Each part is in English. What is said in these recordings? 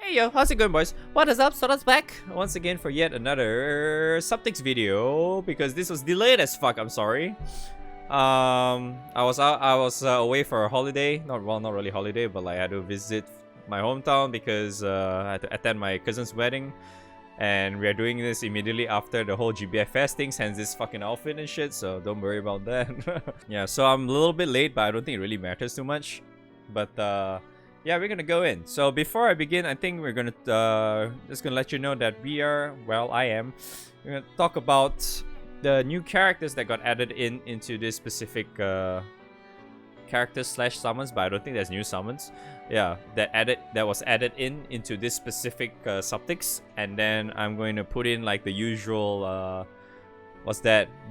Hey yo, how's it going, boys? What is up? Soda's back once again for yet another Suptix video because this was delayed as fuck. I'm sorry. I was away for a holiday. Not really holiday, but like I had to visit my hometown because I had to attend my cousin's wedding, and we are doing this immediately after the whole GBF Fest things. Hence this fucking outfit and shit. So don't worry about that. Yeah, so I'm a little bit late, but I don't think it really matters too much. But yeah, we're gonna go in. So before I begin, I think we're gonna just gonna let you know that we are, well, I am. We're gonna talk about the new characters that got added into this specific characters slash summons, but I don't think there's new summons. Yeah, that was added into this specific Suptix, and then I'm going to put in like the usual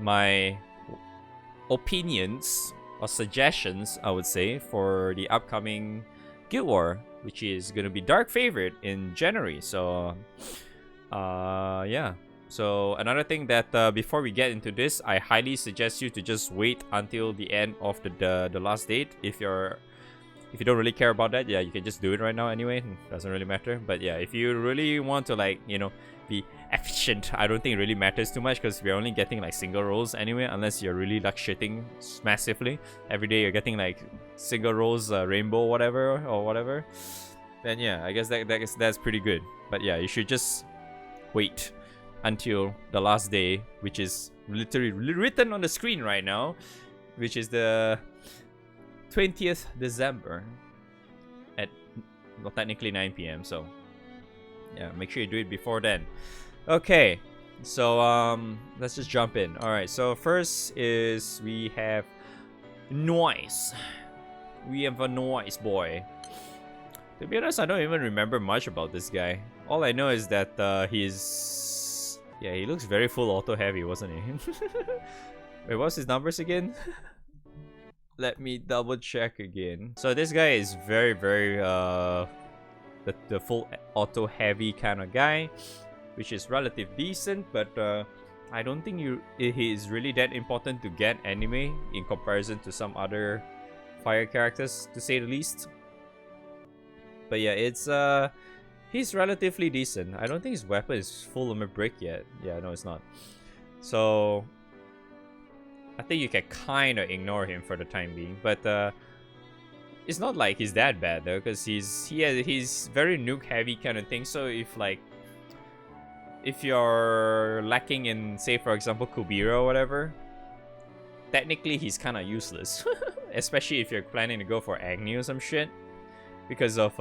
my opinions or suggestions, I would say, for the upcoming Guild War, which is gonna be Dark Favorite in January. So yeah. So another thing that before we get into this, I highly suggest you to just wait until the end of the last date. If you don't really care about that, yeah, you can just do it right now anyway. Doesn't really matter. But yeah, if you really want to, like, you know, be efficient, I don't think it really matters too much because we're only getting like single rolls anyway, unless you're really luck shitting massively. Every day you're getting like single rolls, rainbow whatever. Then yeah, I guess that's pretty good. But yeah, you should just wait until the last day, which is literally written on the screen right now, which is the 20th December at, well, technically 9 p.m. So yeah, make sure you do it before then. Okay, so let's just jump in. All right, so first is we have Noise. We have a Noise boy. To be honest, I don't even remember much about this guy. All I know is that he looks very full auto heavy, wasn't he? Wait, what's his numbers again? Let me double check again. So this guy is very the full auto heavy kind of guy, which is relatively decent, but I don't think he is really that important to get anime in comparison to some other fire characters, to say the least. But yeah, it's he's relatively decent. I don't think his weapon is full armor break yet. Yeah, no, it's not. So I think you can kind of ignore him for the time being, but it's not like he's that bad though, because he's very nuke heavy kind of thing. So if you're lacking in, say for example, Kubira or whatever, technically he's kind of useless, especially if you're planning to go for Agni or some shit, because of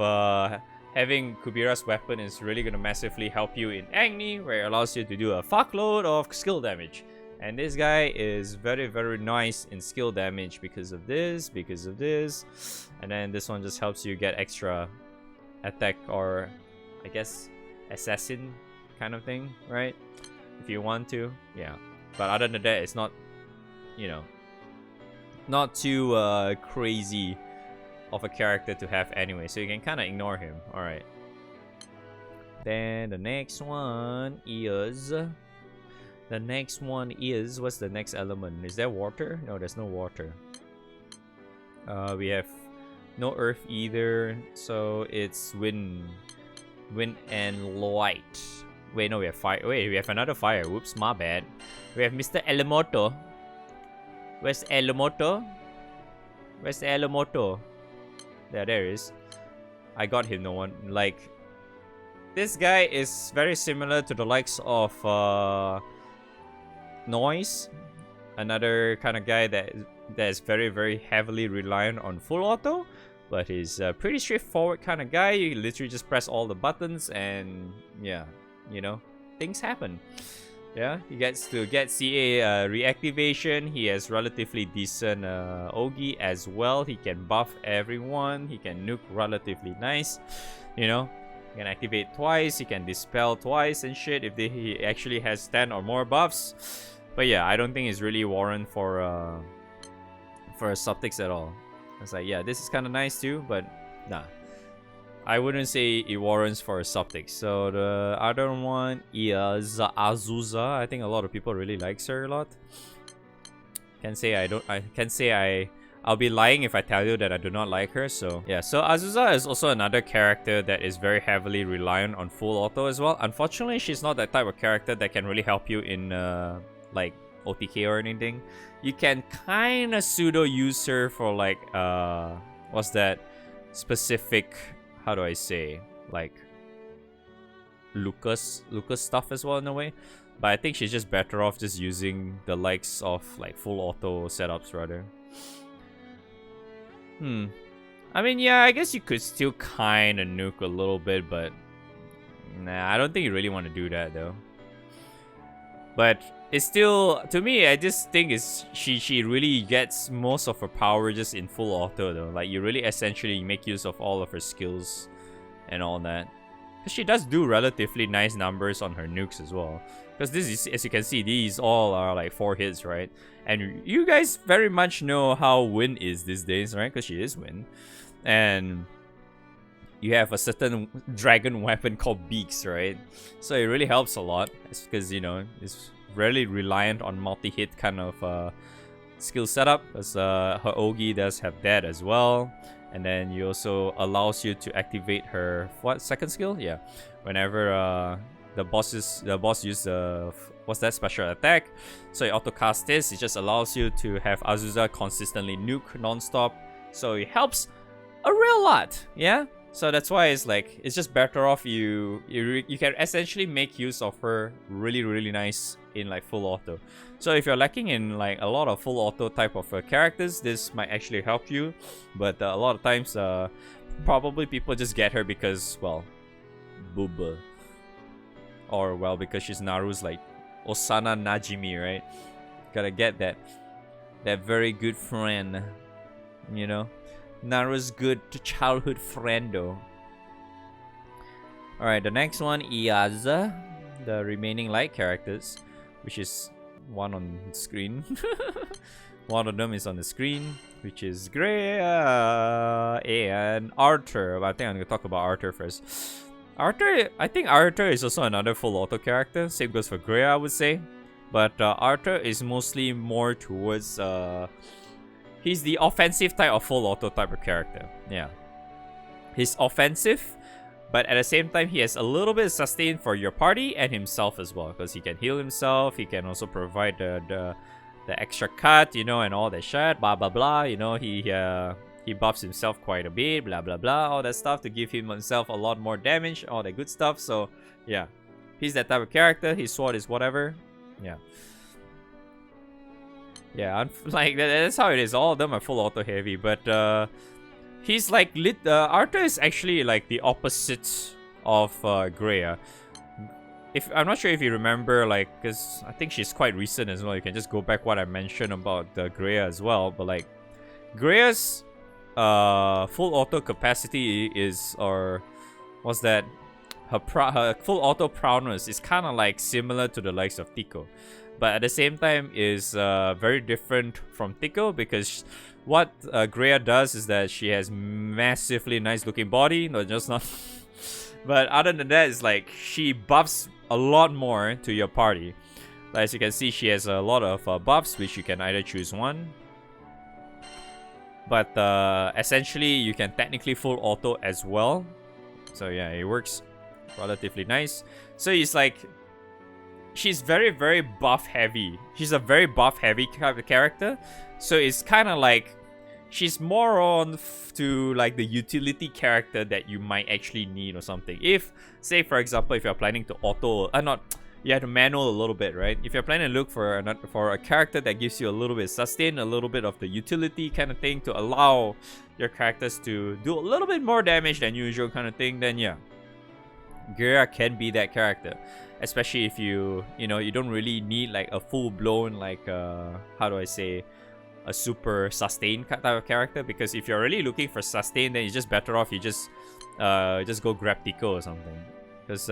having Kubira's weapon is really gonna massively help you in Agni, where it allows you to do a fuckload of skill damage. And this guy is very nice in skill damage because of this, and then this one just helps you get extra attack, or I guess assassin kind of thing, right? If you want to, yeah. But other than that, it's not, you know, not too crazy of a character to have anyway, so you can kind of ignore him. All right. Then the next one is. What's the next element? Is there water? No, there's no water. We have no earth either, so it's wind and light. Wait, no, we have fire. Wait, we have another fire. Whoops, my bad. We have Mr. Elemoto. Where's Elemoto? Where's Elemoto? There he is. I got him. No one like. This guy is very similar to the likes of Noise, another kind of guy that is very heavily reliant on full auto, but he's a pretty straightforward kind of guy. You literally just press all the buttons and yeah, you know, things happen. Yeah, he gets to get CA reactivation. He has relatively decent Ogi as well. He can buff everyone. He can nuke relatively nice, you know. He can activate twice. He can dispel twice and shit if he actually has 10 or more buffs. But yeah, I don't think it's really warrant for a Suptix at all. It's like, yeah, this is kind of nice too, but nah, I wouldn't say it warrants for a Suptix. So the other one is Azusa. I think a lot of people really like her a lot. Can't say I I'll be lying if I tell you that I do not like her. So yeah, so Azusa is also another character that is very heavily reliant on full auto as well. Unfortunately, she's not that type of character that can really help you in like OTK or anything. You can kind of pseudo use her for like what's that specific, how do I say, like Lucas stuff as well in a way. But I think she's just better off just using the likes of like full auto setups rather. I mean, yeah, I guess you could still kind of nuke a little bit, but nah, I don't think you really want to do that though. But it's still, to me, I just think it's she really gets most of her power just in full auto though. Like you really essentially make use of all of her skills and all that. Because she does do relatively nice numbers on her nukes as well. Because this is, as you can see, these all are like 4 hits, right? And you guys very much know how Win is these days, right? Because she is Win. And you have a certain dragon weapon called Beaks, right? So it really helps a lot. Because, you know, it's really reliant on multi-hit kind of skill setup. Because her Ogi does have that as well. And then you also allows you to activate her, what, second skill? Yeah. Whenever the boss use the what's that, special attack, so you auto cast this. It just allows you to have Azusa consistently nuke non-stop, so it helps a real lot. Yeah, so that's why it's like it's just better off you can essentially make use of her really nice in like full auto. So if you're lacking in like a lot of full auto type of characters, this might actually help you. But a lot of times probably people just get her because, well, booba. Or, well, because she's Naru's, like, Osana Najimi, right? Gotta get that very good friend, you know? Naru's good childhood friendo. Alright, the next one, Iaza. The remaining light characters, which is one on the screen. One of them is on the screen, which is Greya and Arthur. But I think I'm gonna talk about Arthur first. I think Arthur is also another full auto character. Same goes for Greya, I would say. But Arthur is mostly more towards he's the offensive type of full auto type of character. Yeah, he's offensive, but at the same time he has a little bit of sustain for your party and himself as well, because he can heal himself. He can also provide the extra cut, you know, and all that shit. Blah blah blah. You know, he buffs himself quite a bit, blah blah blah, all that stuff to give himself a lot more damage, all that good stuff. So yeah, he's that type of character. His sword is whatever. Yeah, like that's how it is. All of them are full auto heavy, but he's like Arthur is actually like the opposite of Greya. I'm not sure if you remember, like, because I think she's quite recent as well. You can just go back what I mentioned about Greya as well. But like Greya's full auto capacity is, or what's that? Her full auto prowess is kind of like similar to the likes of Tico, but at the same time is very different from Tico, because what Greya does is that she has massively nice looking body, but other than that, it's like she buffs a lot more to your party. As you can see, she has a lot of buffs, which you can either choose one. But essentially, you can technically full auto as well. So yeah, it works relatively nice. So it's like, she's very buff heavy. She's a very buff heavy type of character. So it's kind of like, she's more on to like the utility character that you might actually need or something. If, say for example, if you're planning to auto, you have to manual a little bit, right? If you're planning to look for a character that gives you a little bit of sustain, a little bit of the utility kind of thing to allow your characters to do a little bit more damage than usual kind of thing, then yeah, Greya can be that character. Especially if you don't really need like a full-blown, like how do I say, a super sustain type of character. Because if you're really looking for sustain, then you're just better off you just go grab Tico or something. Because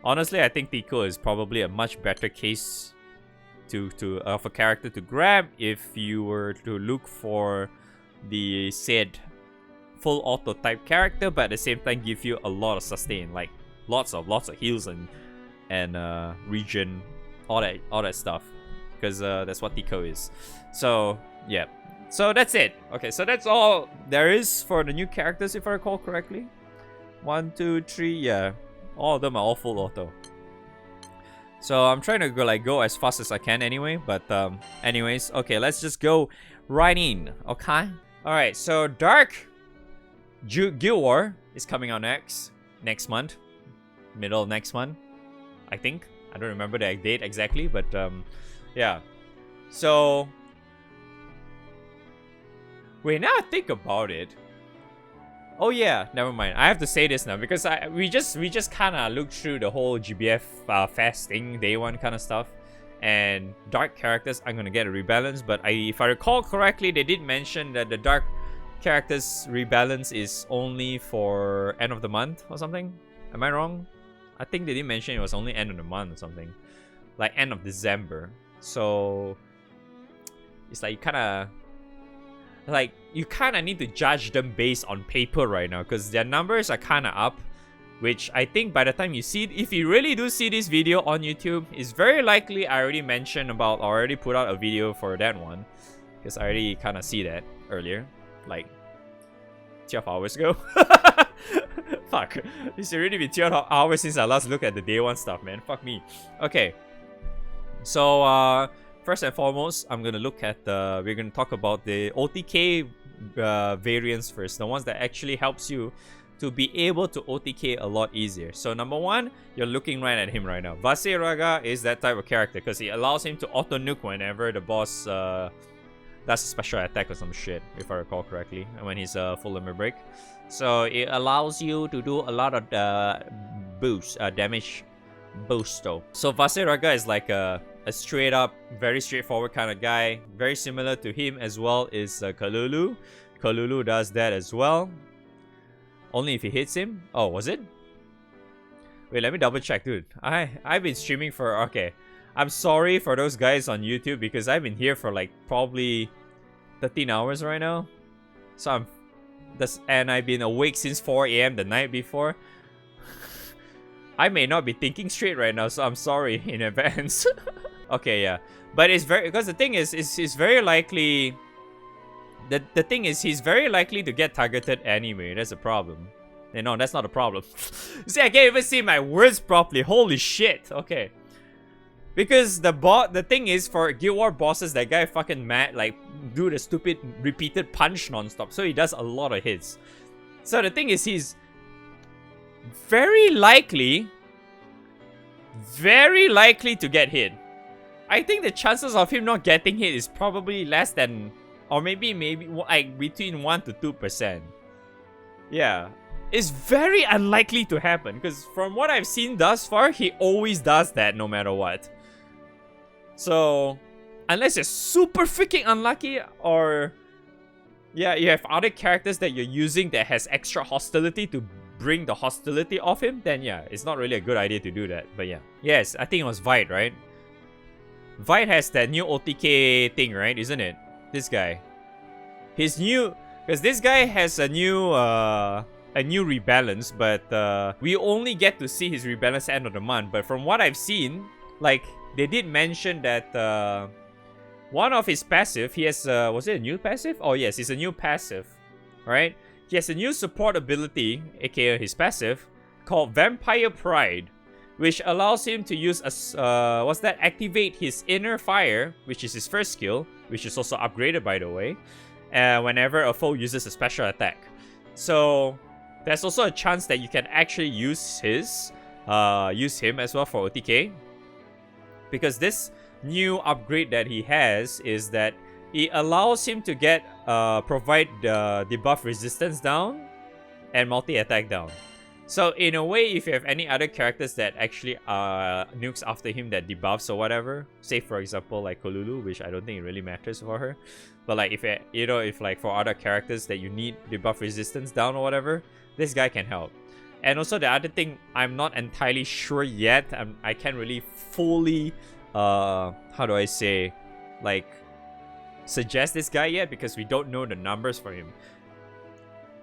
honestly, I think Tico is probably a much better case of a character to grab if you were to look for the said full auto type character, but at the same time give you a lot of sustain, like lots of heals and regen, all that stuff, because that's what Tico is. So yeah, So that's it. Okay, so that's all there is for the new characters, if I recall correctly. 1, 2, 3, yeah. All of them are all full auto. So I'm trying to go as fast as I can anyway. But anyways, okay, let's just go right in. Okay. All right. So Dark Guild War is coming out next month, middle of next month, I think. I don't remember the date exactly, but yeah. So wait, now I think about it. Oh yeah, never mind. I have to say this now because we just kind of looked through the whole GBF fest thing, day one kind of stuff, and dark characters I'm gonna get a rebalance. But if I recall correctly, they did mention that the dark characters rebalance is only for end of the month or something. Am I wrong? I think they did mention it was only end of the month or something, like end of December. So it's like you kind of need to judge them based on paper right now because their numbers are kind of up, which I think by the time you see, if you really do see this video on YouTube, it's very likely I already mentioned about, already put out a video for that one because I already kind of see that earlier, like 12 hours ago. Fuck, it's already been 12 hours since I last looked at the day one stuff, man. Fuck me. Okay, so first and foremost, I'm gonna look at we're gonna talk about the OTK variants first, the ones that actually helps you to be able to OTK a lot easier. So number one, you're looking right at him right now. Vase Raga is that type of character because it allows him to auto nuke whenever the boss does a special attack or some shit, if I recall correctly, when he's full limit break. So it allows you to do a lot of damage boost though. So Vase Raga is like a straight up, very straightforward kind of guy. Very similar to him as well is Kolulu. Kolulu does that as well. Only if he hits him. Oh, was it? Wait, let me double check, dude. I've been streaming for... Okay. I'm sorry for those guys on YouTube because I've been here for like probably 13 hours right now. So and I've been awake since 4 AM the night before. I may not be thinking straight right now, so I'm sorry in advance. Okay, yeah. But it's very... Because the thing is, it's very likely... The thing is, he's very likely to get targeted anyway. That's a problem. No, that's not a problem. See, I can't even see my words properly. Holy shit. Okay. Because the thing is, for Guild War bosses, that guy fucking mad, like, do the stupid repeated punch non-stop. So he does a lot of hits. So the thing is, he's very likely to get hit. I think the chances of him not getting hit is probably less than... Or maybe like between 1 to 2%. Yeah. It's very unlikely to happen. Because from what I've seen thus far, he always does that no matter what. So, unless you're super freaking unlucky or... Yeah, you have other characters that you're using that has extra hostility to bring the hostility off him, then yeah, it's not really a good idea to do that. But yeah. Yes, I think it was Vite, right? Vite has that new OTK thing, right? Isn't it? This guy, his new, because this guy has a new rebalance, but we only get to see his rebalance end of the month. But from what I've seen, like they did mention that one of his passive, he has was it a new passive? Oh yes, it's a new passive, right? He has a new support ability, aka his passive, called Vampire Pride, which allows him to use activate his inner fire, which is his first skill, which is also upgraded by the way, whenever a foe uses a special attack. So there's also a chance that you can actually use him as well for OTK, because this new upgrade that he has is that it allows him to get provide debuff resistance down and multi-attack down. So in a way, if you have any other characters that actually nukes after him that debuffs or whatever, say for example like Kolulu, which I don't think it really matters for her, but like if like for other characters that you need debuff resistance down or whatever, this guy can help. And also the other thing, I'm not entirely sure yet. I can't really fully how do I say, like, suggest this guy yet because we don't know the numbers for him.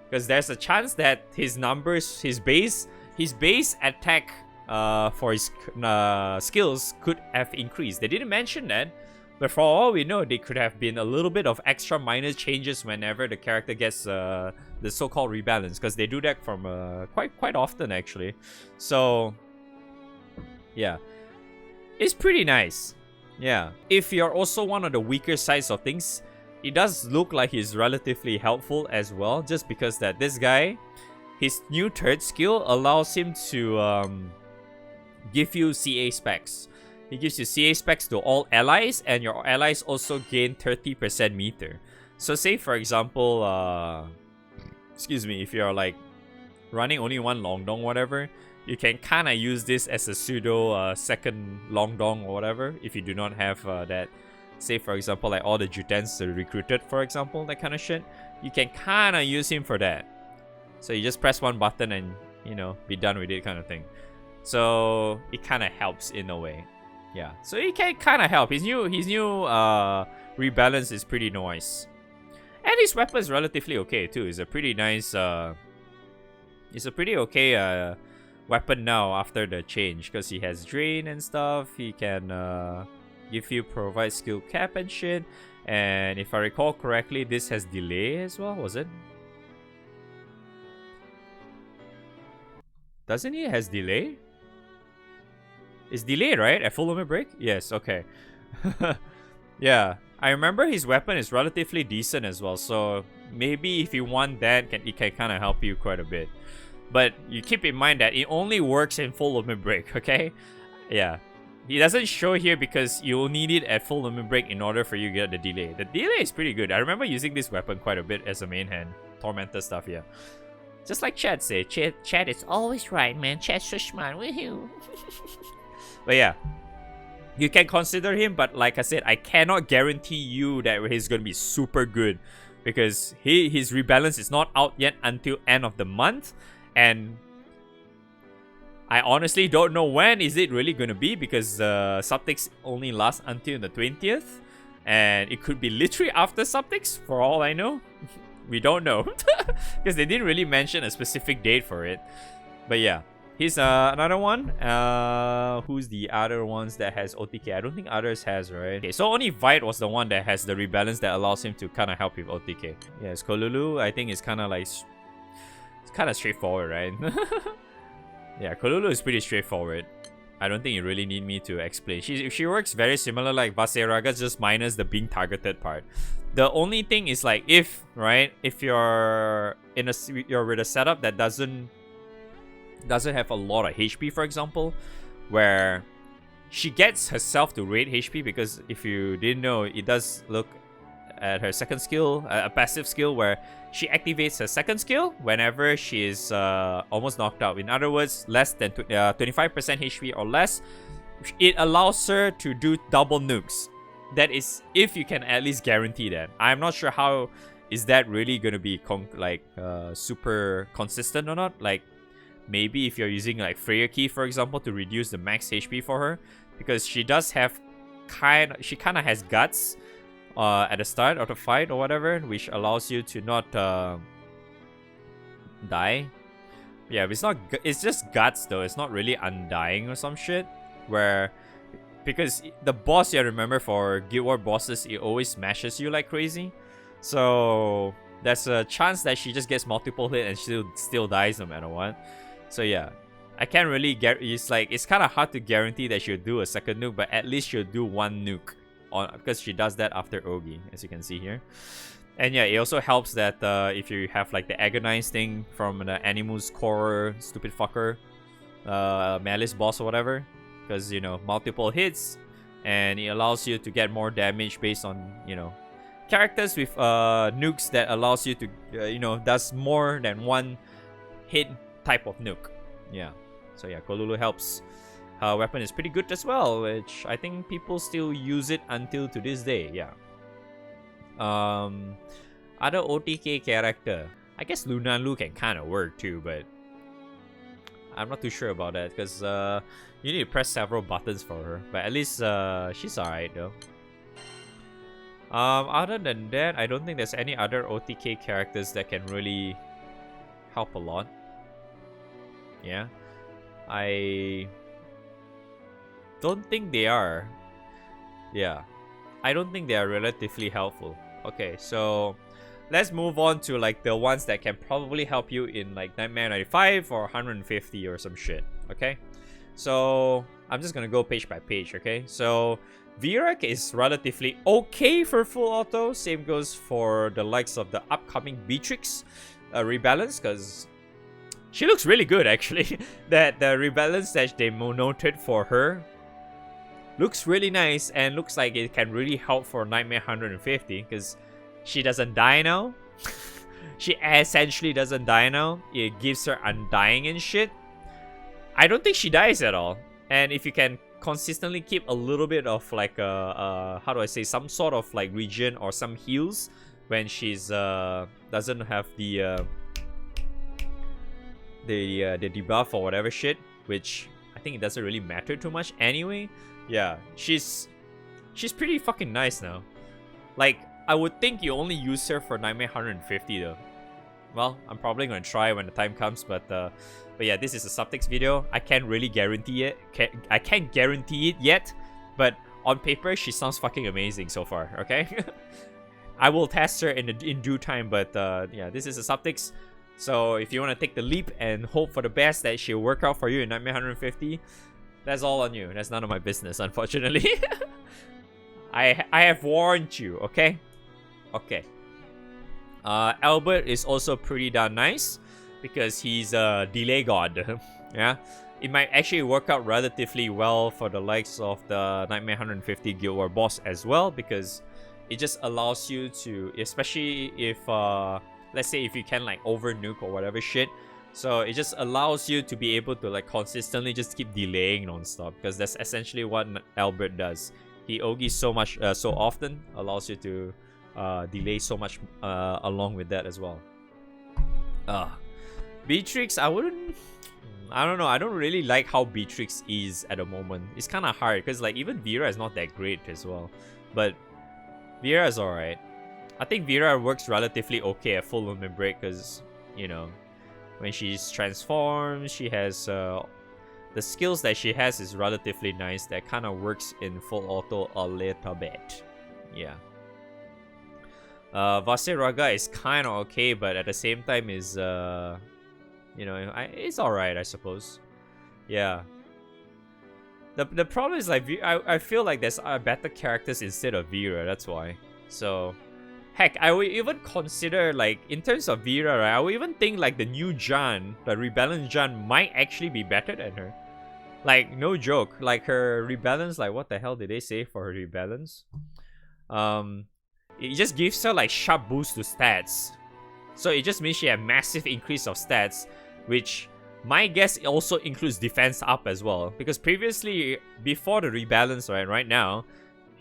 Because there's a chance that his numbers, his base attack for his skills could have increased. They didn't mention that, But for all we know, they could have been a little bit of extra minor changes whenever the character gets the so-called rebalance, because they do that from quite often actually. So yeah, it's pretty nice. Yeah, if you're also one of the weaker sides of things, it does look like he's relatively helpful as well, just because that this guy, his new third skill allows him to give you CA specs. He gives you CA specs to all allies, and your allies also gain 30% meter. So say for example, excuse me, if you're like running only one Longdong whatever, you can kind of use this as a pseudo second Longdong or whatever if you do not have that. Say for example, like all the Jutens recruited, for example, that kind of shit. You can kind of use him for that. So you just press one button and, you know, be done with it kind of thing. So it kind of helps in a way. Yeah, so it can kind of help. His new rebalance is pretty nice, and his weapon is relatively okay too. It's a pretty nice. It's a pretty okay weapon now after the change, because he has drain and stuff. He can provide skill cap and shit. And if I recall correctly, this has delay as well. Was it? Doesn't he has delay? It's delayed, right? At full limit break? Yes, okay. Yeah, I remember his weapon is relatively decent as well, so maybe if you want that, it can kind of help you quite a bit. But you keep in mind that it only works in full limit break, okay? Yeah. He doesn't show here because you'll need it at full limit break in order for you to get the delay. The delay is pretty good. I remember using this weapon quite a bit as a main hand. Tormentor stuff, yeah. Just like Chad said, Chad is always right, man. Chad's so smart, woohoo. But yeah, you can consider him, but like I said, I cannot guarantee you that he's gonna be super good, because his rebalance is not out yet until end of the month, and I honestly don't know when is it really gonna be, because Suptix only lasts until the 20th, and it could be literally after Suptix for all I know. We don't know, because they didn't really mention a specific date for it. But yeah. Here's another one. Who's the other ones that has OTK? I don't think others has, right? Okay, so only Vite was the one that has the rebalance that allows him to kind of help with OTK. Yes, Kolulu, I think it's kind of like... It's kind of straightforward, right? Yeah, Kolulu is pretty straightforward. I don't think you really need me to explain. She works very similar like Vaseraga, just minus the being targeted part. The only thing is like if you're with a setup that doesn't have a lot of HP, for example, where she gets herself to rate HP, because if you didn't know, it does look at her second skill, a passive skill, where she activates her second skill whenever she is almost knocked out. In other words, less than 25% HP or less, it allows her to do double nukes. That is if you can at least guarantee that. I'm not sure how is that really going to be super consistent or not. Like, maybe if you're using like Freya Key, for example, to reduce the max HP for her, because she does have she kind of has guts at the start of the fight or whatever, which allows you to not die. Yeah, it's just guts though. It's not really undying or some shit. Because the boss, you remember, for Guild War bosses, it always smashes you like crazy. So there's a chance that she just gets multiple hit and she still dies no matter what. So yeah, I can't really it's kind of hard to guarantee that she'll do a second nuke, but at least she'll do one nuke because she does that after Ogi, as you can see here. And yeah, it also helps that if you have like the Agonize thing from the Animus Core stupid fucker Malice boss or whatever, because, you know, multiple hits, and it allows you to get more damage based on, you know, characters with nukes that allows you to does more than one hit type of nuke. Yeah, so yeah, Kolulu helps. Her weapon is pretty good as well, which I think people still use it until to this day. Yeah. Other OTK character, I guess Lunalu can kind of work too, but I'm not too sure about that, because you need to press several buttons for her. But at least she's alright though. Other than that, I don't think there's any other OTK characters that can really help a lot. Yeah, I don't think they are. Yeah, I don't think they are relatively helpful. Okay, so let's move on to like the ones that can probably help you in like Nightmare 95 or 150 or some shit. Okay, so I'm just gonna go page by page. Okay, so Virak is relatively okay for full auto. Same goes for the likes of the upcoming Beatrix rebalance, because she looks really good actually. That the rebalance that they noted for her looks really nice and looks like it can really help for Nightmare 150, because she doesn't die now. She essentially doesn't die now. It gives her undying and shit. I don't think she dies at all. And if you can consistently keep a little bit of like how do I say, some sort of like regen or some heals when she's doesn't have the debuff or whatever shit, which I think it doesn't really matter too much anyway. Yeah, she's pretty fucking nice now. Like, I would think you only use her for Nightmare 150 though. Well, I'm probably gonna try when the time comes, but yeah, this is a Suptix video. I can't really guarantee it. I can't guarantee it yet, but on paper, she sounds fucking amazing so far. Okay, I will test her in due time, but yeah, this is a Suptix. So if you want to take the leap and hope for the best that she'll work out for you in Nightmare 150, that's all on you. That's none of my business, unfortunately. I have warned you. Okay, okay. Albert is also pretty darn nice, because he's a delay god. Yeah, it might actually work out relatively well for the likes of the Nightmare 150 Guild War boss as well, because it just allows you to, especially if let's say if you can like over nuke or whatever shit, so it just allows you to be able to like consistently just keep delaying non-stop, because that's essentially what Albert does. He Ogies so much so often, allows you to delay so much along with that as well. Beatrix, I don't know, I don't really like how Beatrix is at the moment. It's kind of hard, because like even Vera is not that great as well, but Vera is alright. I think Vera works relatively okay at full movement break, because, you know, when she's transformed, she has the skills that she has is relatively nice. That kind of works in full auto a little bit. Yeah. Vaseraga is kind of okay, but at the same time is you know, it's alright, I suppose. Yeah. The problem is like I feel like there's better characters instead of Vera. That's why. So, heck, I would even consider, like, in terms of Vera, right, I would even think like the new Jan, the rebalanced Jan, might actually be better than her. Like, no joke. Like, her rebalance, like, what the hell did they say for her rebalance? It just gives her like sharp boost to stats. So it just means she has massive increase of stats, which my guess also includes defense up as well. Because previously, before the rebalance, right now,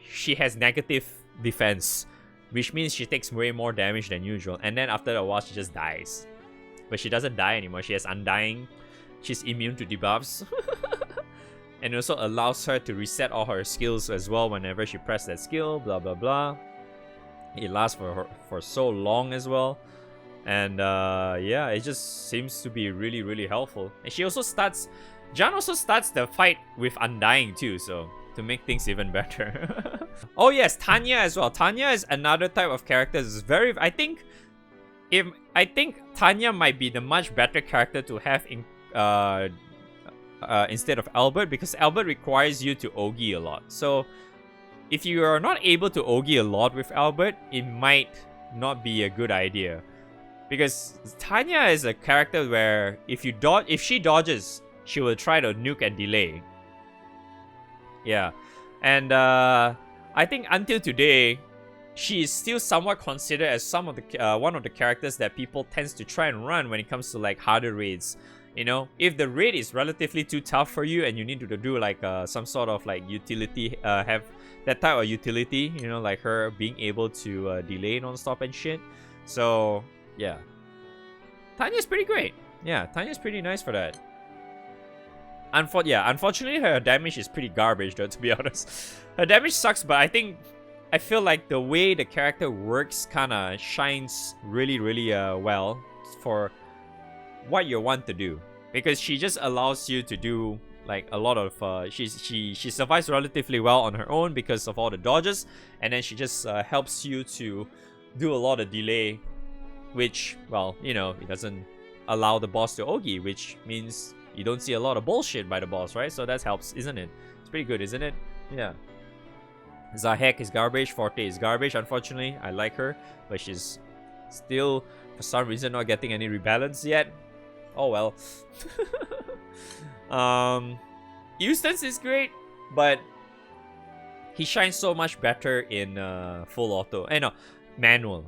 she has negative defense, which means she takes way more damage than usual. And then after a while, she just dies. But she doesn't die anymore. She has undying. She's immune to debuffs. And it also allows her to reset all her skills as well whenever she presses that skill, blah, blah, blah. It lasts for so long as well. And yeah, it just seems to be really, really helpful. And she also starts... Jan also starts the fight with Undying too, so to make things even better. Oh yes, Tanya as well. Tanya is another type of character. It's very... I think Tanya might be the much better character to have in instead of Albert, because Albert requires you to Ogi a lot. So if you are not able to Ogi a lot with Albert, it might not be a good idea. Because Tanya is a character where if she dodges, she will try to nuke and delay. Yeah. And I think until today, she is still somewhat considered as one of the characters that people tends to try and run when it comes to like harder raids. You know, if the raid is relatively too tough for you and you need to do like some sort of like utility, have that type of utility, you know, like her being able to delay non-stop and shit. So yeah, Tanya's pretty great. Yeah, Tanya's pretty nice for that. Unfortunately, her damage is pretty garbage though, to be honest. Her damage sucks, but I feel like the way the character works kind of shines really, really well for what you want to do. Because she just allows you to do like a lot of she survives relatively well on her own because of all the dodges, and then she just helps you to do a lot of delay, which, well, you know, it doesn't allow the boss to Ogi, which means you don't see a lot of bullshit by the boss, right? So that helps, isn't it? It's pretty good, isn't it? Yeah. Zahek is garbage, Forte is garbage, unfortunately. I like her, but she's still, for some reason, not getting any rebalance yet. Oh well. Eustace is great, but he shines so much better in full auto. No, manual.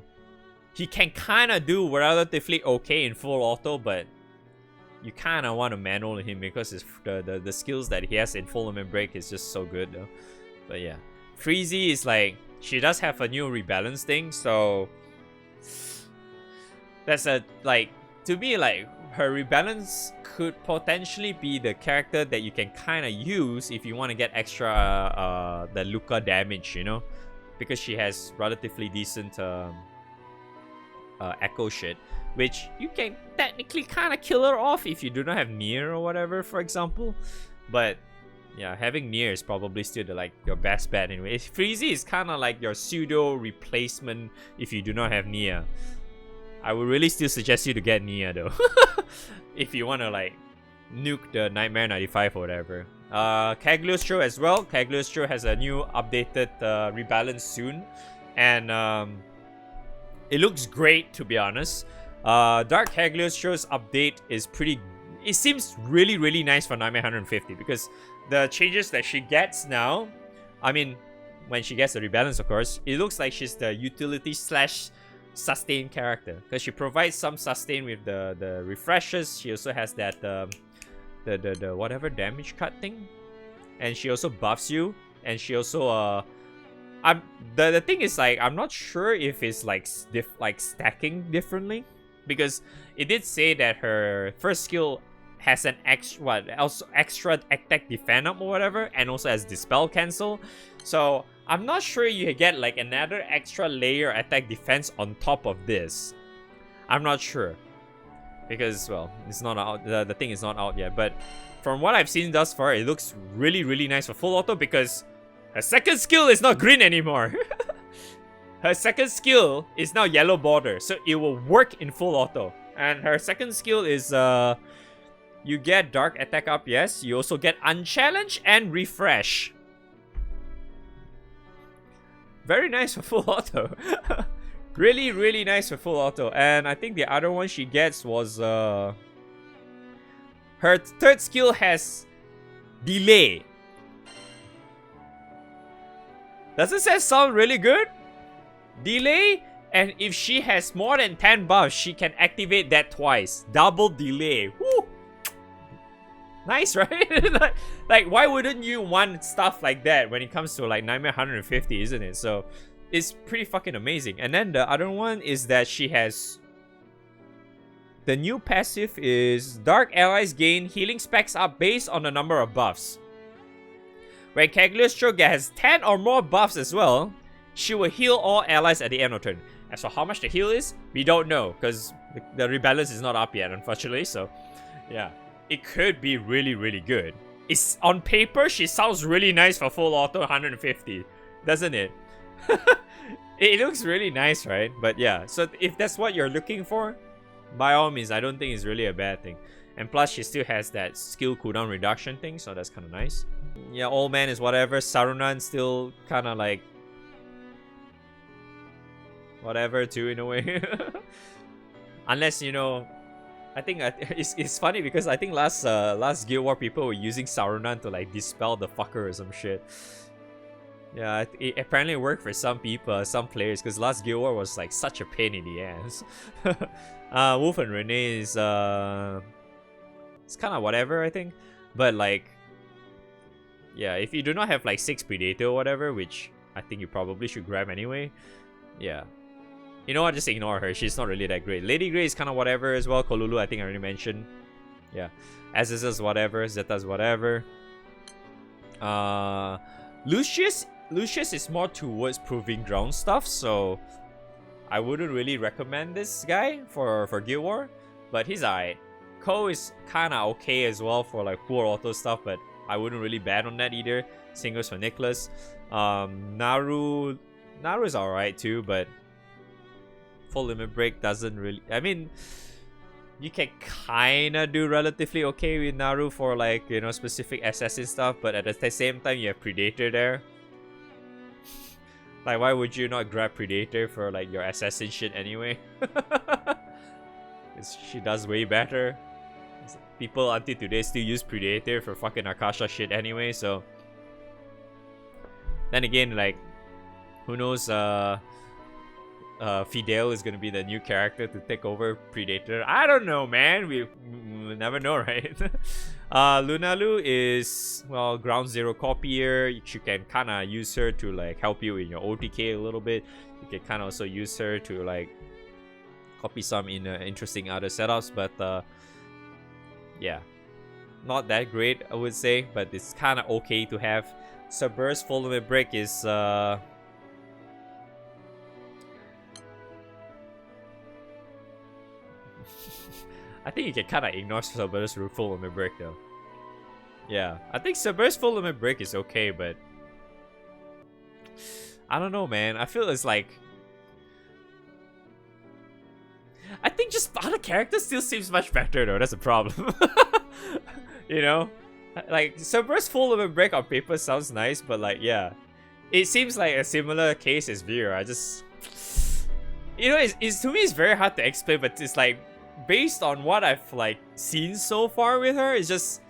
He can kind of do relatively okay in full auto, but you kind of want to manual him because the skills that he has in full limit break is just so good though. But yeah, Freezy is like, she does have a new rebalance thing, so that's a, like, to me, like, her rebalance could potentially be the character that you can kind of use if you want to get extra the Luca damage, you know, because she has relatively decent echo shit, which you can technically kind of kill her off if you do not have Nier or whatever, for example. But yeah, having Nier is probably still your best bet anyway. Freezy is kind of like your pseudo replacement if you do not have Nier. I would really still suggest you to get Nier though. If you want to like nuke the Nightmare 95 or whatever. Cagliostro as well. Cagliostro has a new updated rebalance soon, and it looks great, to be honest. Dark Cagliostro's update is pretty... It seems really, really nice for Nightmare 150 because the changes that she gets now... I mean, when she gets the rebalance, of course, it looks like she's the utility slash sustain character because she provides some sustain with the refreshes. She also has that the whatever damage cut thing, and she also buffs you, and she also the thing is, like, I'm not sure if it's like stacking differently, because it did say that her first skill has an extra attack defend up or whatever, and also has dispel cancel. So I'm not sure you get like another extra layer attack defense on top of this. I'm not sure, because, well, it's not out. The thing is not out yet, but from what I've seen thus far, it looks really, really nice for full auto because her second skill is not green anymore. Her second skill is now yellow border, so it will work in full auto. And her second skill is you get dark attack up, yes. You also get unchallenged and refresh. Very nice for full auto. Really, really nice for full auto. And I think the other one she gets was her third skill has delay. Doesn't that sound really good? Delay, and if she has more than 10 buffs, she can activate that twice. Double delay. Woo! Nice, right? like, why wouldn't you want stuff like that when it comes to like Nightmare 150, isn't it? So it's pretty fucking amazing. And then the other one is that she has... The new passive is Dark Allies gain healing specs up based on the number of buffs. When Cagliostro has 10 or more buffs as well, she will heal all allies at the end of turn. As for how much the heal is, we don't know, because the rebalance is not up yet, unfortunately. So, yeah. It could be really, really good. It's on paper, she sounds really nice for full auto 150, doesn't it? It looks really nice, right? But yeah, so if that's what you're looking for, by all means, I don't think it's really a bad thing. And plus, she still has that skill cooldown reduction thing, so that's kind of nice. Yeah, Old Man is whatever. Sarunan still kind of like... whatever too, in a way. Unless, you know... I think it's funny because I think last Guild War people were using Sarunan to like dispel the fucker or some shit. Yeah, it apparently worked for some people, some players, because last Guild War was like such a pain in the ass. Wolf and Renee is it's kind of whatever, I think, but like, yeah, if you do not have like 6 Predator or whatever, which I think you probably should grab anyway, yeah. You know what, just ignore her. She's not really that great. Lady Grey is kind of whatever as well. Kolulu, I think I already mentioned. Yeah. Azusa's whatever. Zeta's whatever. Lucius is more towards Proving Ground stuff, so I wouldn't really recommend this guy for Guild War, but he's alright. Ko is kind of okay as well for like poor auto stuff, but I wouldn't really ban on that either. Same goes for Nicholas. Naru is alright too, but full limit break doesn't really. I mean, you can kinda do relatively okay with Naru for like, you know, specific assassin stuff, but at the same time you have Predator there. Like, why would you not grab Predator for like your assassin shit anyway? She does way better. People until today still use Predator for fucking Akasha shit anyway, so then again, like, who knows, Fidel is gonna be the new character to take over Predator. I don't know, man. We never know, right? Lunalu is, well, ground zero copier. You can kind of use her to like help you in your OTK a little bit. You can kind of also use her to like copy some in interesting other setups, but yeah, not that great, I would say, but it's kind of okay to have. Subburst full limit break is I think you can kind of ignore Subburst full limit break though. Yeah, I think Subburst full limit break is okay, but I don't know, man. I feel it's like, I think just other characters still seems much better though. That's a problem. You know, like Subburst full limit break on paper sounds nice, but like, yeah, it seems like a similar case as Vera. I just, you know, it's to me it's very hard to explain, but it's like based on what I've like seen so far with her, it's just,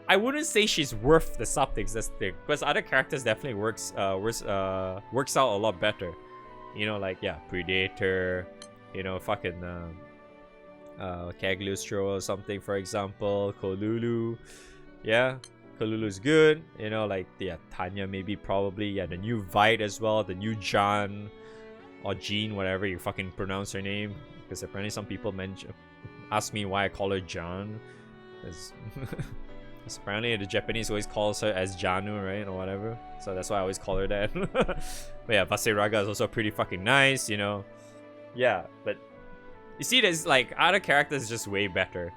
I wouldn't say she's worth the Suptix. That's the thing, because other characters definitely works out a lot better. You know, like, yeah, Predator. You know, fucking Cagliostro or something, for example. Kolulu. Yeah, Kolulu's good. You know, like, yeah, Tanya maybe, probably. Yeah, the new Vite as well. The new John. Or Jean, whatever you fucking pronounce her name. Because apparently some people ask me why I call her John. Because apparently the Japanese always calls her as Janu, right? Or whatever. So that's why I always call her that. But yeah, Vaseraga is also pretty fucking nice, you know. Yeah, but you see, there's like other characters just way better.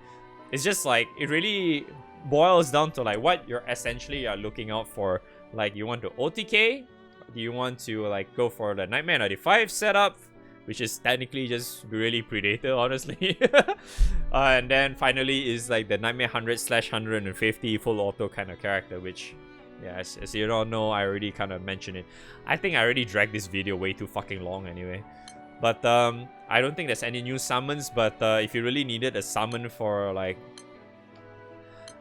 It's just like, it really boils down to like what you're essentially looking out for. Like, you want to OTK? Do you want to like go for the Nightmare 95 setup, which is technically just really Predator, honestly. And then finally is like the Nightmare 100/150 full auto kind of character, which, yeah, as you all know, I already kind of mentioned it. I think I already dragged this video way too fucking long anyway. But I don't think there's any new summons, but if you really needed a summon for like,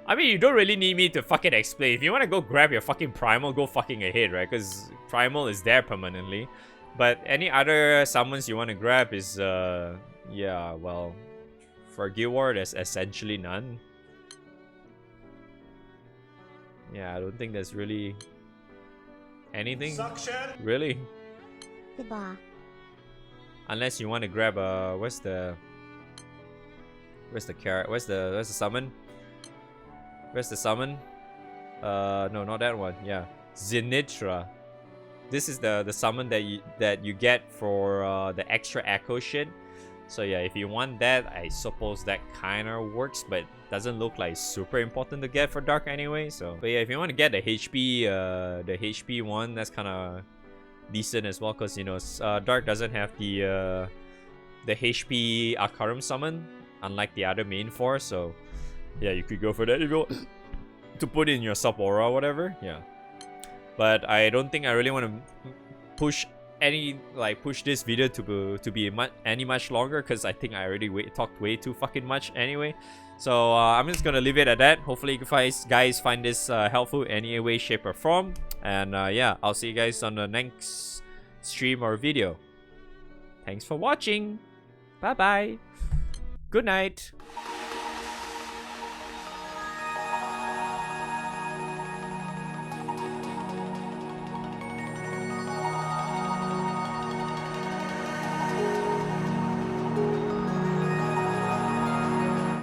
I mean, you don't really need me to fucking explain. If you want to go grab your fucking Primal, go fucking ahead, right? Because Primal is there permanently. But any other summons you want to grab is, yeah, well, for Guild War, there's essentially none. Yeah, I don't think there's really anything. Suction. Really. Goodbye. Unless you want to grab where's the summon? Where's the summon? No, not that one. Yeah, Zenitra. This is the summon that you get for the extra echo shit. So yeah, if you want that, I suppose that kind of works, but doesn't look like super important to get for Dark anyway. So, but yeah, if you want to get the HP one, that's kind of decent as well, because you know, Dark doesn't have the HP Akarum summon, unlike the other main four. So yeah, you could go for that if you want to put in your sub aura or whatever. Yeah, but I don't think I really want to push this video to be much longer, because I think I already talked way too fucking much anyway. So I'm just gonna leave it at that. Hopefully you guys find this helpful in any way, shape, or form. And yeah, I'll see you guys on the next stream or video. Thanks for watching. Bye bye. Good night.